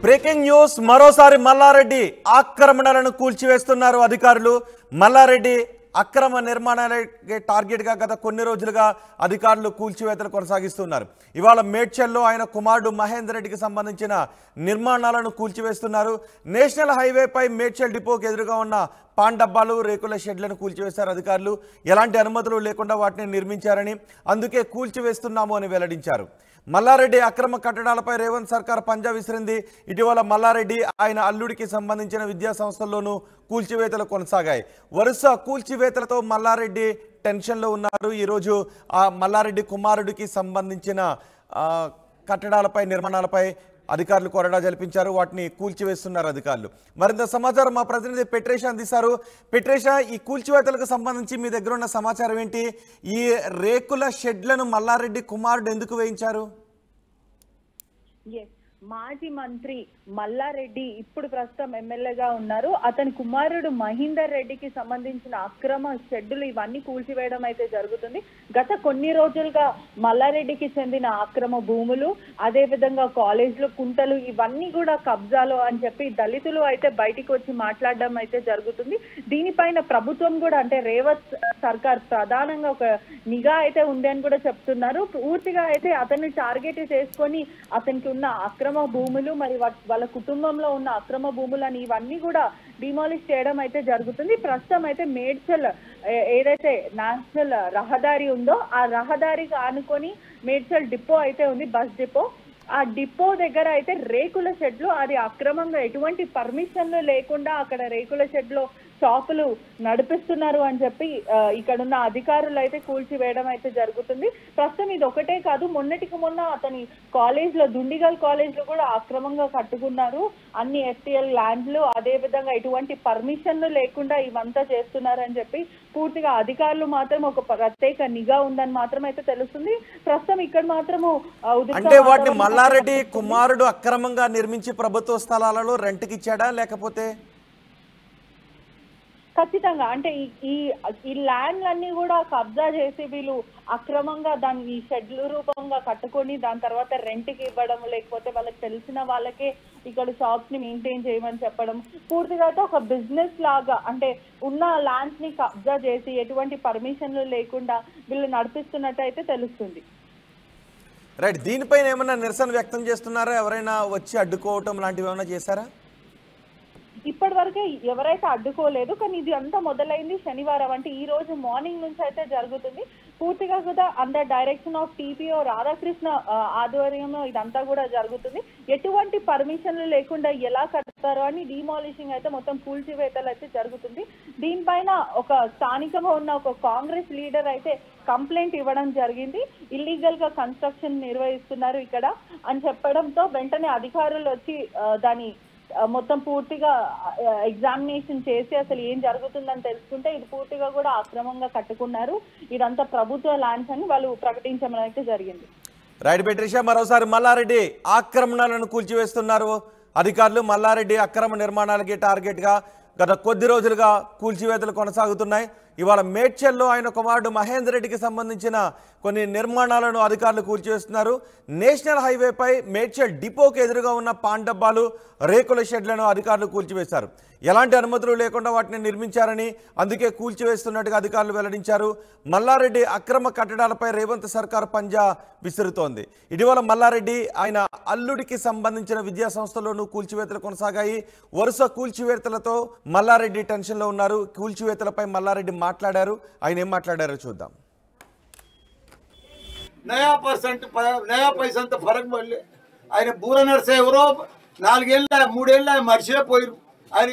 Breaking news మరోసారి మల్లారెడ్డి ఆక్రమణలను కూల్చివేస్తున్నారు అధికారులు. మల్లారెడ్డి అక్రమ నిర్మాణాలకే టార్గెట్ గా గత కొన్ని రోజులుగా అధికారులు కూల్చివేతలు కొనసాగిస్తున్నారు. ఇవాళ మేడ్చల్లో ఆయన కుమారుడు మహేందర్ రెడ్డికి సంబంధించిన నిర్మాణాలను కూల్చివేస్తున్నారు. నేషనల్ హైవేపై మేడ్చల్ డిపోకి ఎదురుగా ఉన్న పాన్ డబ్బాలు రేకుల షెడ్లను కూల్చివేశారు అధికారులు. ఎలాంటి అనుమతులు లేకుండా వాటిని నిర్మించారని అందుకే కూల్చివేస్తున్నాము అని వెల్లడించారు. మల్లారెడ్డి అక్రమ కట్టడాలపై రేవంత్ సర్కార్ పంజా విసిరింది. ఇటీవల మల్లారెడ్డి ఆయన అల్లుడికి సంబంధించిన విద్యా సంస్థల్లోనూ కూల్చివేతలు కొనసాగాయి. వరుస కూల్చివేతలతో మల్లారెడ్డి టెన్షన్లో ఉన్నారు. ఈరోజు ఆ మల్లారెడ్డి కుమారుడికి సంబంధించిన కట్టడాలపై నిర్మాణాలపై అధికారులు కొరడా జల్పించారు. వాటిని కూల్చివేస్తున్నారు అధికారులు. మరింత సమాచారం మా ప్రతినిధి పెట్రేషా అందిస్తారు. పెట్రేషా, ఈ కూల్చివేతలకు సంబంధించి మీ దగ్గర ఉన్న సమాచారం ఏంటి? ఈ రేకుల షెడ్లను మల్లారెడ్డి కుమారుడు ఎందుకు వేయించారు? మాజీ మంత్రి మల్లారెడ్డి ఇప్పుడు ప్రస్తుతం ఎమ్మెల్యేగా ఉన్నారు. అతని కుమారుడు మహేందర్ రెడ్డికి సంబంధించిన అక్రమ షెడ్డులు ఇవన్నీ కూల్చివేయడం అయితే జరుగుతుంది. గత కొన్ని రోజులుగా మల్లారెడ్డికి చెందిన అక్రమ భూములు, అదే విధంగా కాలేజీలు, కుంటలు ఇవన్నీ కూడా కబ్జాలు అని చెప్పి దళితులు అయితే బయటికి వచ్చి మాట్లాడడం అయితే జరుగుతుంది. దీనిపైన ప్రభుత్వం కూడా అంటే రేవంత్ సర్కార్ ప్రధానంగా ఒక నిఘా అయితే ఉంది అని కూడా చెప్తున్నారు. పూర్తిగా అయితే అతన్ని టార్గెట్ చేసుకొని అతనికి ఉన్న అక్రమ భూములు మరి వాళ్ళ కుటుంబంలో ఉన్న అక్రమ భూములని ఇవన్నీ కూడా డిమాలిష్ చేయడం అయితే జరుగుతుంది. ప్రస్తుతం అయితే మేడ్చల్ ఏదైతే నేషనల్ రహదారి ఉందో ఆ రహదారికి ఆనుకొని మేడ్చల్ డిపో అయితే ఉంది, బస్ డిపో. ఆ డిపో దగ్గర అయితే రేకుల షెడ్లు, అది అక్రమంగా ఎటువంటి పర్మిషన్లు లేకుండా అక్కడ రేకుల షెడ్లో షాపులు నడిపిస్తున్నారు అని చెప్పి ఇక్కడున్న అధికారులు అయితే కూల్చివేయడం అయితే జరుగుతుంది. ప్రస్తుతం ఇది ఒకటే కాదు, మొన్నటికి మొన్న అతని కాలేజ్లో దుండిగల్ కాలేజ్లో కూడా అక్రమంగా కట్టుకున్నారు. అన్ని ఎస్టీఎల్ ల్యాండ్లు, అదే విధంగా ఎటువంటి పర్మిషన్లు లేకుండా ఇవంతా చేస్తున్నారు అని చెప్పి పూర్తిగా అధికారులు మాత్రం ఒక ప్రత్యేక నిఘా ఉందని మాత్రం అయితే తెలుస్తుంది. ప్రస్తుతం ఇక్కడ మాత్రము అంటే వాటిని మల్లారెడ్డి కుమారుడు అక్రమంగా నిర్మించి ప్రభుత్వ స్థలాలలో రెంట్కి ఇచ్చాడా లేకపోతే? ఖచ్చితంగా అంటే ఈ ల్యాండ్లన్నీ కూడా కబ్జా చేసి వీళ్ళు అక్రమంగా దాన్ని ఈ షెడ్ల రూపంగా కట్టుకొని దాని తర్వాత రెంట్కి ఇవ్వడం, లేకపోతే వాళ్ళకి తెలిసిన వాళ్ళకే ఇక్కడ షాప్స్ ని మెయింటైన్ చేయమని చెప్పడం, పూర్తిగా ఒక బిజినెస్ లాగా అంటే ఉన్న ల్యాండ్స్ ని కబ్జా చేసి ఎటువంటి పర్మిషన్లు లేకుండా వీళ్ళు నడిపిస్తున్నట్టు అయితే తెలుస్తుంది. రైట్, దీనిపైన ఏమైనా నిరసన వ్యక్తం చేస్తున్నారా? ఎవరైనా వచ్చి అడ్డుకోవటం లాంటివి ఏమైనా చేశారా? ఇప్పటి వరకే ఎవరైతే అడ్డుకోలేదు, కానీ ఇది అంతా మొదలైంది శనివారం, అంటే ఈ రోజు మార్నింగ్ నుంచి అయితే జరుగుతుంది. పూర్తిగా కూడా under direction of TPO Radhakrishna ఆధ్వర్యంలో ఇదంతా కూడా జరుగుతుంది. ఎటువంటి పర్మిషన్లు లేకుండా ఎలా కడతారో అని డిమాలిషింగ్ అయితే మొత్తం కూల్చివేతలు అయితే జరుగుతుంది. దీనిపైన ఒక స్థానికంగా ఉన్న ఒక కాంగ్రెస్ లీడర్ అయితే కంప్లైంట్ ఇవ్వడం జరిగింది. ఇల్లీగల్ గా కన్స్ట్రక్షన్ నిర్వహిస్తున్నారు ఇక్కడ అని చెప్పడంతో వెంటనే అధికారులు వచ్చి దాని మొత్తం పూర్తిగా ఎగ్జామినేషన్ చేసి అసలు ఏం జరుగుతుందని తెలుసుకుంటే ఇది పూర్తిగా కూడా అక్రమంగా కట్టుకున్నారు, ఇదంతా ప్రభుత్వ ల్యాండ్స్ అని వాళ్ళు ప్రకటించడం అయితే జరిగింది. రైట్ పెట్రిషా, మరోసారి మల్లారెడ్డి ఆక్రమణలను కూల్చివేస్తున్నారు అధికారులు. మల్లారెడ్డి అక్రమ నిర్మాణాలకి టార్గెట్ గా గత కొద్ది రోజులుగా కూల్చివేతలు కొనసాగుతున్నాయి. ఇవాళ మేడ్చల్లో ఆయన కుమారుడు మహేందర్ రెడ్డికి సంబంధించిన కొన్ని నిర్మాణాలను అధికారులు కూల్చివేస్తున్నారు. నేషనల్ హైవేపై మేడ్చల్ డిపోకి ఎదురుగా ఉన్న పాన్ డబ్బాలు, రేకుల షెడ్లను అధికారులు కూల్చివేశారు. ఎలాంటి అనుమతులు లేకుండా వాటిని నిర్మించారని అందుకే కూల్చివేస్తున్నట్టుగా అధికారులు వెల్లడించారు. మల్లారెడ్డి అక్రమ కట్టడాలపై రేవంత్ సర్కార్ పంజా విసురుతోంది. ఇటీవల మల్లారెడ్డి ఆయన అల్లుడికి సంబంధించిన విద్యా సంస్థల్లోనూ కూల్చివేతలు కొనసాగాయి. వరుస కూల్చివేతలతో మల్లారెడ్డి టెన్షన్లో ఉన్నారు. కూల్చివేతలపై మల్లారెడ్డి మాట్లాడారు. ఆయన ఏం మాట్లాడారో చూద్దాం. నయా పైసా అంత ఫరక్ పడలే. ఆయన బూర నర్సే ఎవరో 4 ఏళ్ళ 3 ఏళ్ళ మర్చిపోయారు. ఆయన